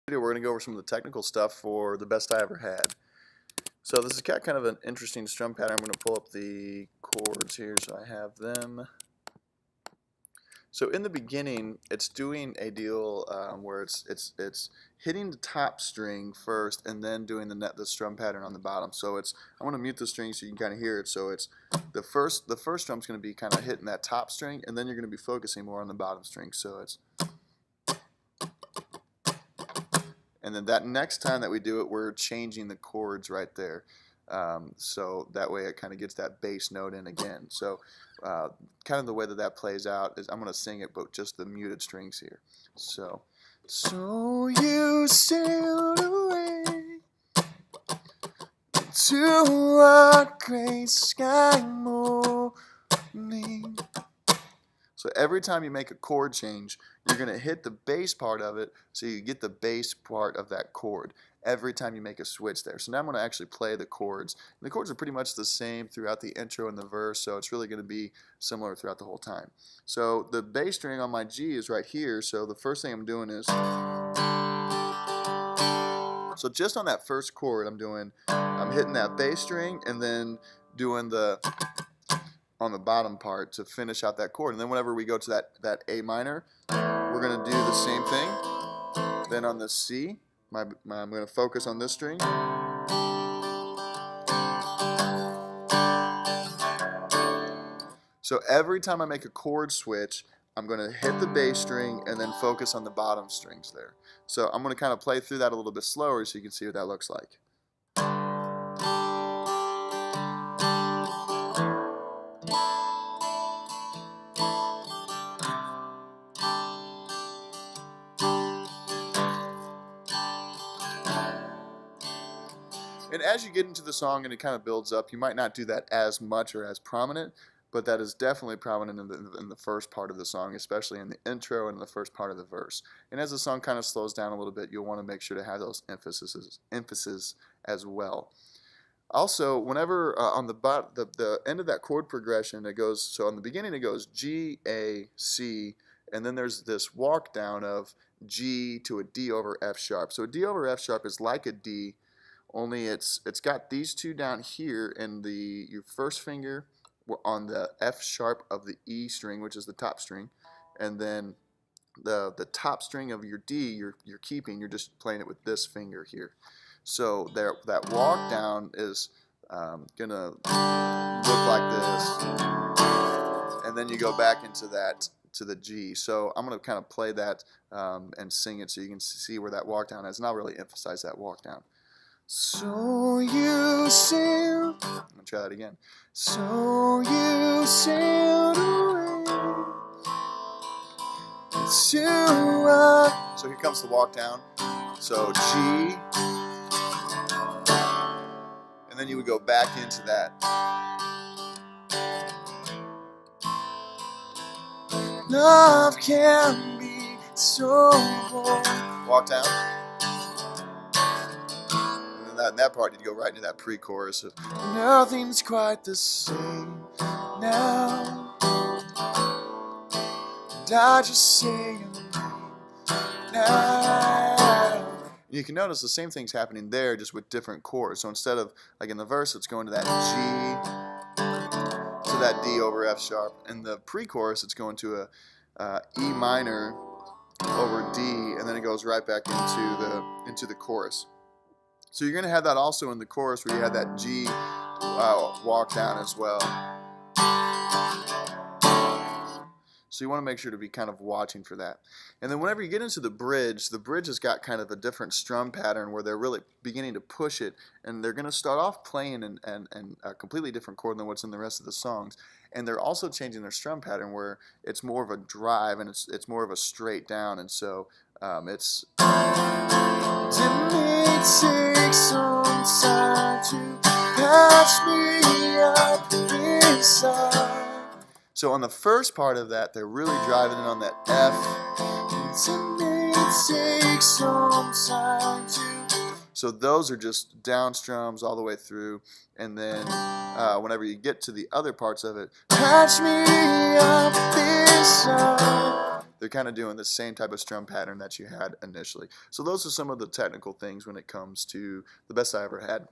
We're going to go over some of the technical stuff for the Best I Ever Had. So this has got kind of an interesting strum pattern. I'm going to pull up the chords here so I have them. So in the beginning, it's doing a deal where it's hitting the top string first and then doing the strum pattern on the bottom. So I want to mute the string so you can kind of hear it. So it's the first strum's going to be kind of hitting that top string, and then you're going to be focusing more on the bottom string. So it's, and then that next time that we do it, we're changing the chords right there. So that way it kind of gets that bass note in again. So kind of the way that plays out is I'm going to sing it, but just the muted strings here. So you sailed away to a gray sky morning. So every time you make a chord change, you're going to hit the bass part of it so you get the bass part of that chord every time you make a switch there. So now I'm going to actually play the chords. And the chords are pretty much the same throughout the intro and the verse, so it's really going to be similar throughout the whole time. So the bass string on my G is right here, so the first thing I'm doing is, so just on that first chord I'm hitting that bass string and then doing on the bottom part to finish out that chord. And then whenever we go to that A minor, we're going to do the same thing. Then on the C, I'm going to focus on this string. So every time I make a chord switch, I'm going to hit the bass string and then focus on the bottom strings there. So I'm going to kind of play through that a little bit slower so you can see what that looks like. And as you get into the song and it kind of builds up, you might not do that as much or as prominent, but that is definitely prominent in the first part of the song, especially in the intro and the first part of the verse. And as the song kind of slows down a little bit, you'll want to make sure to have those emphasis as well. Also, whenever on the end of that chord progression, it goes, so on the beginning it goes G, A, C, and then there's this walk down of G to a D over F sharp. So a D over F sharp is like a D, only it's got these two down here, and your first finger on the F sharp of the E string, which is the top string, and then the top string of your D you're keeping, you're just playing it with this finger here. So that walk down is gonna look like this, and then you go back into to the G. So I'm gonna kind of play that and sing it so you can see where that walk down is, and I'll really emphasize that walk down. So you sailed, I'm going to try that again. So you sailed away to so here comes the walk down. So G, and then you would go back into that. Love can be so bold. Walk down. In that part, you'd go right into that pre-chorus of nothing's quite the same now, and I just sing now. You can notice the same thing's happening there, just with different chords. So instead of, like in the verse, it's going to that G to that D over F sharp. In the pre-chorus, it's going to a E minor over D, and then it goes right back into the chorus. So you're going to have that also in the chorus where you have that G walk down as well. So you want to make sure to be kind of watching for that. And then whenever you get into the bridge has got kind of a different strum pattern where they're really beginning to push it, and they're going to start off playing and a completely different chord than what's in the rest of the songs. And they're also changing their strum pattern where it's more of a drive and it's more of a straight down, and so it's take some time to patch me up inside. So on the first part of that, they're really driving in on that F. Take some time to. So those are just down strums all the way through, and then whenever you get to the other parts of it, patch me up inside. they're kind of doing the same type of strum pattern that you had initially. So those are some of the technical things when it comes to the best I ever had.